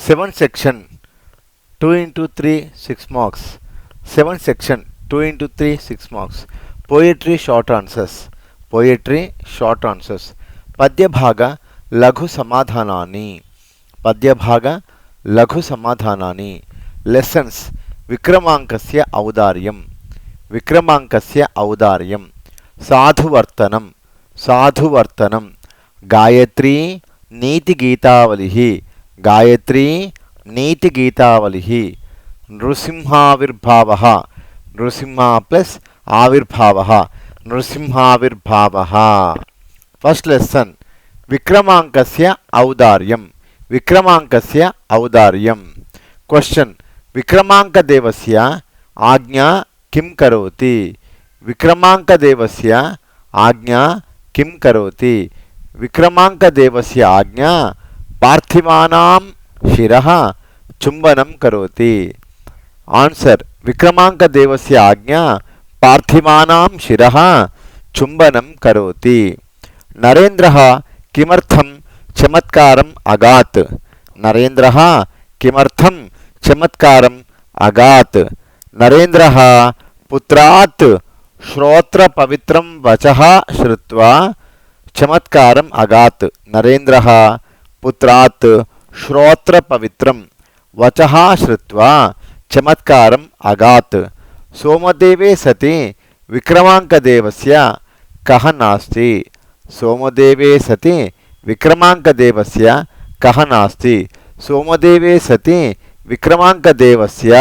7 section 2 into 3 6 marks. 7 section 2 into 3 6 marks. Poetry short answers. Poetry short answers. పద్యభాగ లఘు సమాధానాన్ని. పద్యభాగ లఘు సమాధానాన్ని. లెసన్స్ విక్రమాంకస్య ఔదార్యం. విక్రమాంకస్య ఔదార్యం. సాధువర్తనం. సాధువర్తనం. గాయత్రీ నీతిగీతావలిః. గాయత్రీ నీతిగీతావలిః. నృసింహావిర్భావః. నృసింహ ప్లస్ ఆవిర్భావః. నృసింహావిర్భావః. ఫస్ట్ లెసన్ విక్రమాంకస్య ఔదార్యం. విక్రమాంకస్య ఔదార్యం. క్వశ్చన్ విక్రమాంకదేవస్య ఆజ్ఞా కిం కరోతి. విక్రమాంకదేవస్య ఆజ్ఞా కిం కరోతి. విక్రమాంకదేవస్య ఆజ్ఞా పార్థివానాం శిరః చుంబనం కరోతి. ఆన్సర్ విక్రమాంకదేవస్య ఆజ్ఞా పార్థివానాం శిరః చుంబనం కరోతి. నరేంద్రः కిమర్థం చమత్కారం అగాత్. నరేంద్రः కిమర్థం చమత్కారం అగాత్. నరేంద్రः పుత్రాత్ శ్రోత్రపవిత్రం వచః శ్రుత్వా చమత్కారం అగాత్. నరేంద్రः పుత్రాత్ శ్రోత్రపవిత్రం వచః శ్రుత్వా చమత్కారం అగాత్. సోమదేవే సతి విక్రమాంకదేవస్య కః నాస్తి. సోమదేవే సతి విక్రమాంకదేవస్య కః నాస్తి. సోమదేవే సతి విక్రమాంకదేవస్య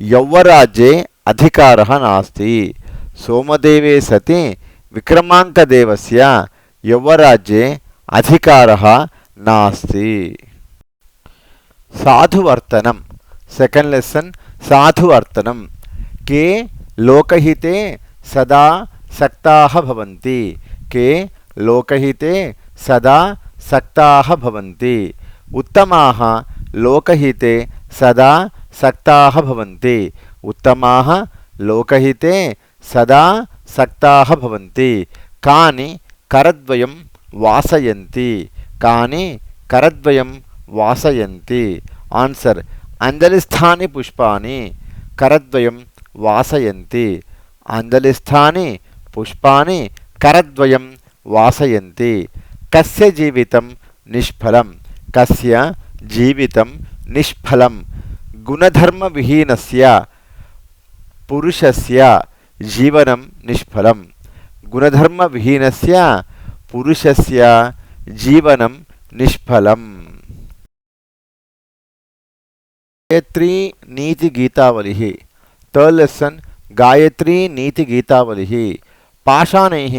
యౌవరాజ్యే అధికారः నాస్తి. సోమదేవే సతి విక్రమాంకదేవస్య యౌవరాజ్యే అధికారः నాస్తి. సాధువర్తనం. Second lesson సాధువర్తనం. కే లోకహితే సదా సక్తాః భవంతి. కే లోకహితే సదా సక్తాః భవంతి. ఉత్తమాః లోకహితే సదా సక్తాః భవంతి. ఉత్తమాః లోకహితే సదా సక్తాః భవంతి. కాని కరద్వయం వాసయంతి. కాని కరద్వయం వాసయంతి. ఆన్సర్ అంజలిస్థాని పుష్పాని కరద్వయం వాసయంతి. అంజలిస్థాని పుష్పాని కరద్వయం వాసయంతి. కస్య జీవితం నిష్ఫలం. కస్య జీవితం నిష్ఫలం. గుణధర్మవిహీనస్య పురుషస్య జీవనం నిష్ఫలం. గుణధర్మవిహీనస్య పురుషస్య జీవనం నిష్ఫలం. గాయత్రీ నీతిగీతావలిః. థర్డ్ లెసన్ గాయత్రీ నీతిగీతావలిః. పాషాణైః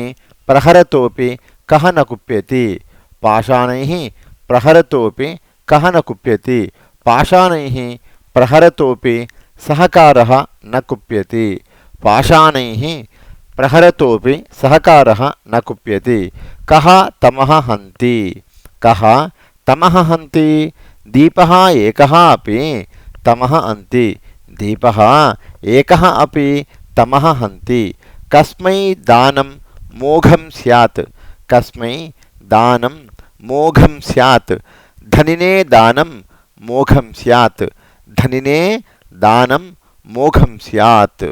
ప్రహరతోపి కః న కుప్యతి. పాషాణైః ప్రహరతోపి కః న కుప్యతి. పాషాణైః ప్రహరతోపి సహకారः న కుప్యతి. పాషాణైః ప్రహరతోపి సహకారः న కుప్యతి. కః తమః హంతి. కః తమః హంతి. దీపः ఏకः అపి తమః హంతి. దీపः ఏకः అపి తమః హంతి. కస్మై దానం మోఘం స్యాత్. కస్మై దానం మోఘం స్యాత్. ధనినే దానం మోఘం స్యాత్. ధనినే దానం మోఘం స్యాత్.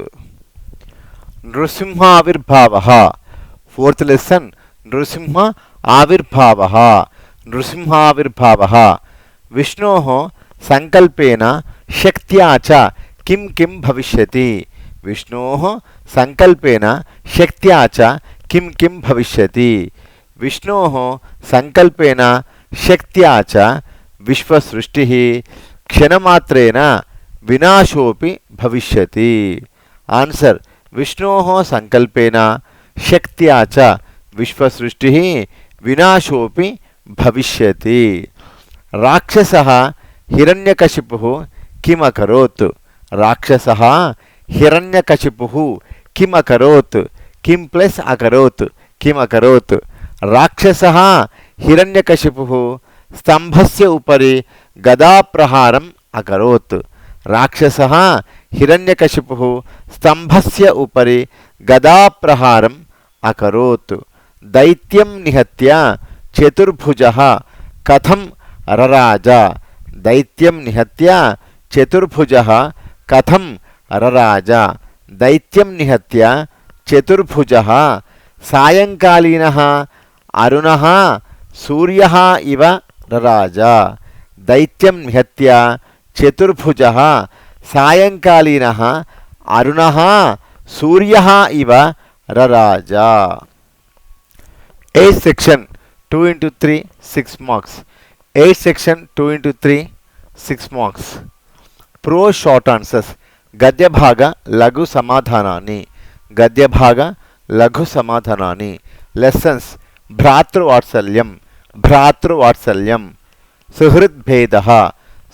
నృసింహావిర్భావః. ఫోర్త్ లెసన్ నృసింహ ఆవిర్భావః. నృసింహావిర్భావః. విష్ణోః సంకల్పేన శక్త్యా చ కిం కిం భవిష్యతి. విష్ణోః సంకల్పేన శక్త్యా చ కిం కిం భవిష్యతి. విష్ణోః సంకల్పేన శక్త్యా చ విశ్వసృష్టిః క్షణమాత్రేణ వినాశోపి భవిష్యతి. ఆన్సర్ విష్ణోః సంకల్పేన శక్త్యా చ విశ్వసృష్టిః వినాశోపి భవిష్యతి. రాక్షసः హిరణ్యకశిపుః కిమకరోత్. రాక్షసः హిరణ్యకశిపుః కిమకరోత్. కిం ప్లస్ అకరోత్ కిమకరోత్. రాక్షసः హిరణ్యకశిపుః స్తంభస్య ఉపరి గదాప్రహారం అకరోత్. రాక్షసः హిరణ్యకశిపుః స్తంభస్య ఉపరి గదాప్రహారం అకరోత్. దైత్యం నిహత్య చతుర్భుజः కథం రరాజ. दैत्यं निहत्य चतुर्भुजः कथं रराज दैत्यं निहत्य चतुर्भुजः सायंकालीनः अरुणः सूर्यः इव रराज दैत्यं निहत्य चतुर्भुजः सायंकालीनः अरुणः सूर्यः इव रराज. 8th section 2 into 3 6 marks. 8th section 2 into 3 6 marks. Pro short answers. गद्य भाग लघु समाधानानि गद्य भाग लघु समाधानानि. Lessons. भ्रातृवात्सल्यं भ्रातृवात्सल्यं सुहृद्भेदः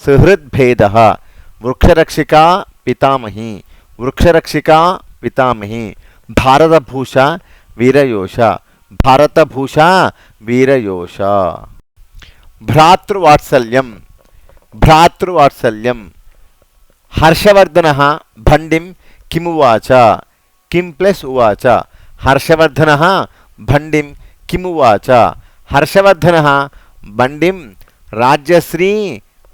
सुहृद्भेदः वृक्षरक्षिका पितामही वृक्षरक्षिका पितामही भारतभूषा वीरयोषा भारतभूषा वीरयोषा. भ्रातृवात्सल्यं भ्रातृवात्सल्यं हर्षवर्धनः भण्डिं किमुवाच किं प्लस उवाच हर्षवर्धनः भण्डिं किमुवाच हर्षवर्धनः भण्डिं राज्यश्री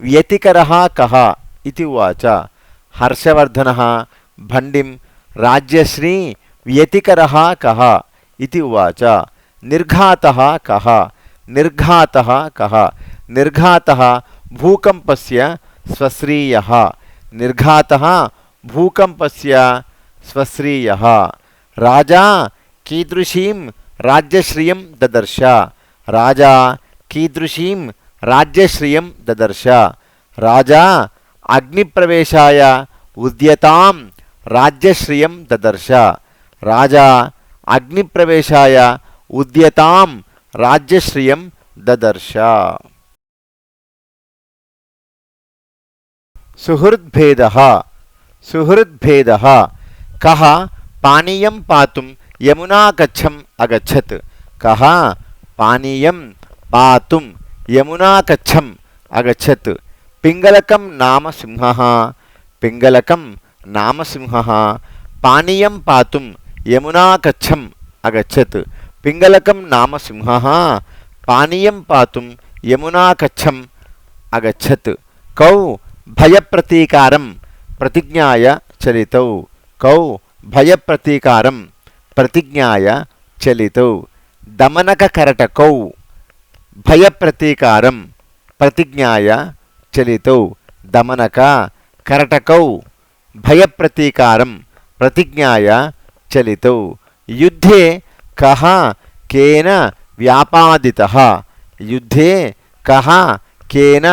व्यतिकरः कः इति उवाच हर्षवर्धनः भण्डिं राज्यश्री व्यतिकरः कः इति उवाच. निर्घातः कः निर्घातः कः निर्घातः भूकंपस्य स्वश्रीयः निर्घातः भूकंपस्य स्वश्रीयः. राजा कीदृशीं राज्यश्रियं ददर्श राजा कीदृशीं राज्यश्रियं ददर्श राजा अग्निप्रवेशाय उद्यतां राज्यश्रियं ददर्श राजा अग्निप्रवेशाय उद्यतां राज्यश्रियं ददर्श. सुहृद्भेदः सुहृद्भेदः कः पानीयं पातुं यमुनाकच्छम् अगच्छत् कः पानीयं पातुं यमुनाकच्छम् अगच्छत्. पिङ्गलकं नाम सिंहः पिङ्गलकं नाम सिंहः पानीयं पातुं यमुनाकच्छम् अगच्छत्. पिङ्गलकं नाम सिंहः पानीयं पातुं यमुनाकच्छम् अगच्छत्. कौ भयप्रतीकारं प्रतिज्ञाय चलितौ कौ भयप्रतीकारं प्रतिज्ञाय चलितौ. दमनककरटकौ भयप्रतीकारं प्रतिज्ञाय चलितौ दमनक करटकौ भयप्रतीकारं प्रतिज्ञाय चलितौ. युद्धे कः केन व्यापादितः युद्धे कः केन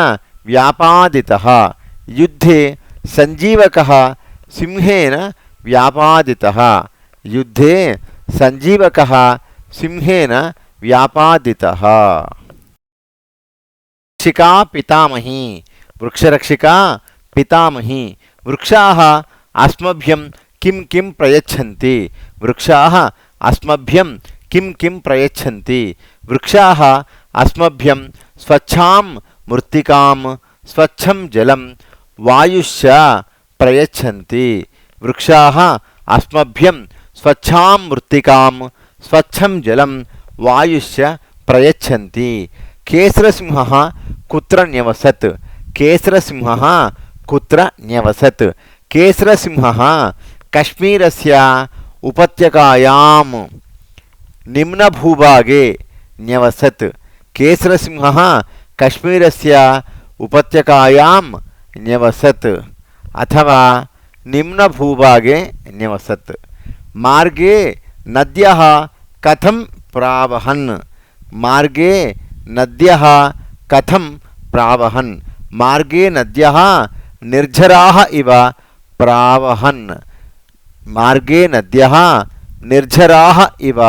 व्यापादितः युद्धे संजीवकः सिंहेन व्यापादितः युद्धे संजीवकः सिंहेन व्यापादितः. वृक्षरक्षिका पितामही वृक्षरक्षिका पितामही वृक्षाः अस्मभ्यं किं किं प्रयच्छन्ति वृक्षाः अस्मभ्यं किं किं प्रयच्छन्ति वृक्षाः अस्मभ्यं स्वच्छां मृत्तिकां स्वच्छं जलं वायुश्च प्रयच्छन्ति वृक्षाः अस्मभ्यं स्वच्छां मृत्तिकां स्वच्छं जलं वायुश्च प्रयच्छन्ति. केसरसिंहः कुत्र न्यवसत् केसरसिंहः कुत्र न्यवसत् केसरसिंहः कश्मीरस्य उपत्यकायां निम्नभूभागे न्यवसत् केसरसिंहः कश्मीरस्य उपत्यकायां न्यवसत् अथवा निम्नभूभागे न्यवसत्. मार्गे नद्यः कथं प्रावहन् मार्गे नद्यः कथं प्रावहन् मार्गे नद्यः निर्झराः इव प्रावहन् मार्गे नद्यः निर्झराः इव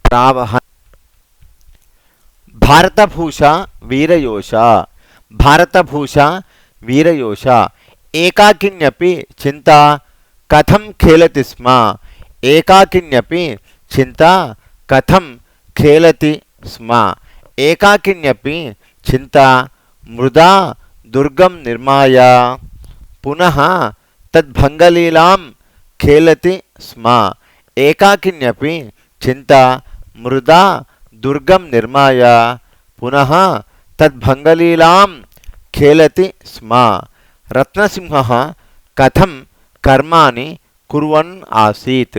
प्रावहन्. भारतभूषा वीरयोषा भारतभूषा वीरयोषा एकाकिन्यपि चिंता कथं खेलति स्म एकाकिन्यपि चिंता कथं खेलति स्म एकाकिन्यपि चिंता मृदा दुर्गं निर्माय पुनः तद्भङ्गलीलां खेलति स्म एकाकिन्यपि चिंता मृदा दुर्गं निर्माय पुनः तद्भङ्गलीलां खेलति स्म। रत्नसिंहः कथं कर्माणि कुर्वन् आसीत्?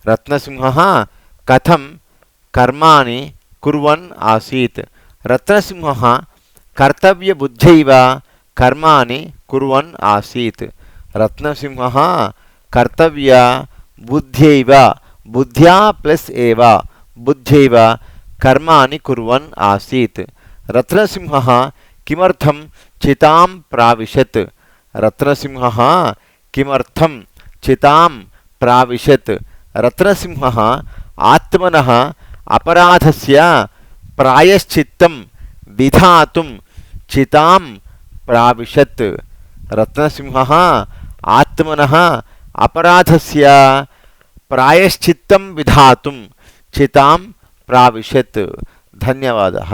रत्नसिंहः कथं कर्माणि कुर्वन् आसीत्? रत्नसिंहः कर्तव्यबुद्ध्यैव कर्माणि कुर्वन् आसीत्। रत्नसिंहः कर्तव्यबुद्ध्यैव बुद्ध्या प्लस एव बुद्ध्यैव कर्माणि कुर्वन् आसीत्। रत्नसिंहः किमर्थं चितां प्राविशत्? रत्नसिंहः किमर्थं चितां प्राविशत्? रत्नसिंहः आत्मनः अपराधस्य प्रायश्चित्तं विधातुं चितां प्राविशत्। रत्नसिंहः आत्मनः अपराधस्य प्रायश्चित्तं विधातुं चितां प्राविशत्। धन्यवादः।